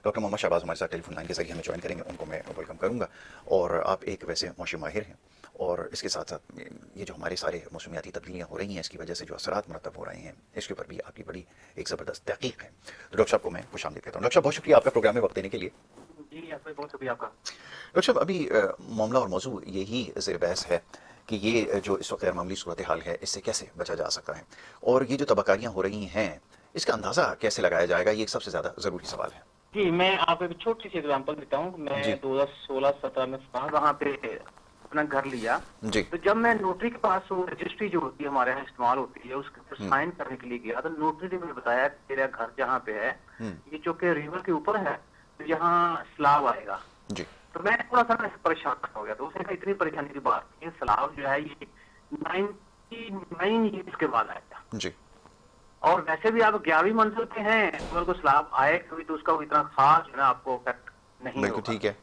Doctor Mohammad Shahbaz हमारे साथ telephone line के जरिए हमें ज्वाइन करेंगे, उनको मैं वेलकम करूंगा। और आप एक वैसे मौशी माहिर हैं, और इसके साथ साथ ये जो हमारे सारे मौसमियाती तब्दीलियाँ हो रही हैं, इसकी वजह से जो असरात मरतब हो रहे हैं, इसके ऊपर भी आपकी बड़ी एक ज़बरदस्त तहकीक है। तो डॉक्टर साहब को मैं खुशामदीद कहता हूँ। डॉक्टर साहब, बहुत शुक्रिया आपका प्रोग्राम में वक्त देने के लिए। जी, आपका बहुत शुक्रिया आपका। डॉक्टर साहब, अभी मामला और मौजू यही ज़ेर बहस है कि ये जो इस वक्त गैर मामूली सूरत हाल है, इससे कैसे बचा जा सकता है, और ये जो तबाकारियाँ हो रही हैं, इसका अंदाज़ा कैसे लगाया जाएगा, ये एक सबसे ज़्यादा ज़रूरी सवाल है। जी, मैं आपको एक छोटी सी एग्जांपल देता हूँ। जी। मैं 2016-17 में वहाँ पे अपना घर लिया। जी। तो जब मैं नोटरी के पास वो रजिस्ट्री जो होती है हमारे यहाँ इस्तेमाल होती है, उसके ऊपर हम्म। साइन करने के लिए गया, तो नोटरी ने मुझे बताया कि तेरा घर जहाँ पे है, ये जो कि रिवर के ऊपर है, तो यहाँ स्लाब आएगा। जी। तो मैं थोड़ा सा ना परेशान हो गया। तो उसने कहा इतनी परेशानी की बात नहीं है, स्लाब जो है ये 99 ईयर्स के बाद आएगा। जी। और वैसे भी आप 11वीं मंजिल पे हैं, अगर कोई स्लाब आए कभी तो उसका इतना खास जो है ना आपको इफेक्ट नहीं बिल्कुल होगा। ठीक है।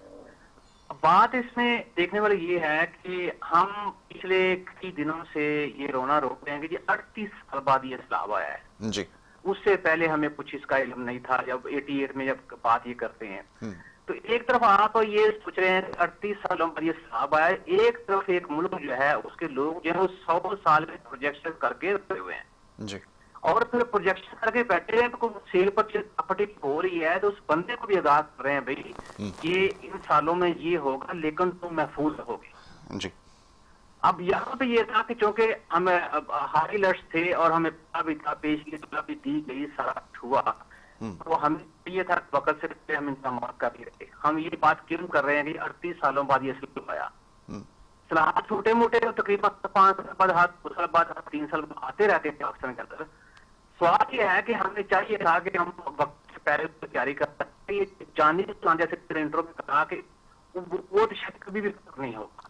अब बात इसमें देखने वाली ये है कि हम पिछले कई दिनों से ये रोना रोक रहे हैं कि 38 साल बाद ये स्लाब आया है। जी। उससे पहले हमें कुछ इसका इल्म नहीं था, जब 88 में जब बात ये करते हैं। हम्म। तो एक तरफ आप ये सोच रहे हैं 38 सालों बाद ये स्लाब आया है, एक तरफ एक मुल्क जो है उसके लोग जो है वो 100 साल में प्रोजेक्शन करके रखे हुए हैं, जी। और फिर प्रोजेक्शन करके बैठे हैं। तो सेल प्रॉपर्टी हो रही है, तो उस बंदे को भी आगाह कर रहे हैं भाई ये इन सालों में ये होगा, लेकिन तुम महफूज रहोगे। जी। अब यहाँ पे ये था कि चूंकि हम हाई अलर्ट थे और हमें भी था, पेशगी भी दी गई, सारा हुआ, तो हमें ये था वक्त से पहले हम इंतजाम कर लिए थे। हम ये बात क्यों कर रहे हैं कि 38 सालों बाद ये स्लिप आया। सलाह छोटे मोटे तकरीबन 5 साल बाद, 2 साल बाद, 3 साल बाद आते रहते हैं पाकिस्तान के अंदर। सवाल ये है कि हमें चाहिए था कि हम वक्त से पहले तैयारी कर सकते। ये जानी जैसे इंट्रो में कहा कि वो तो शायद कभी भी नहीं होगा।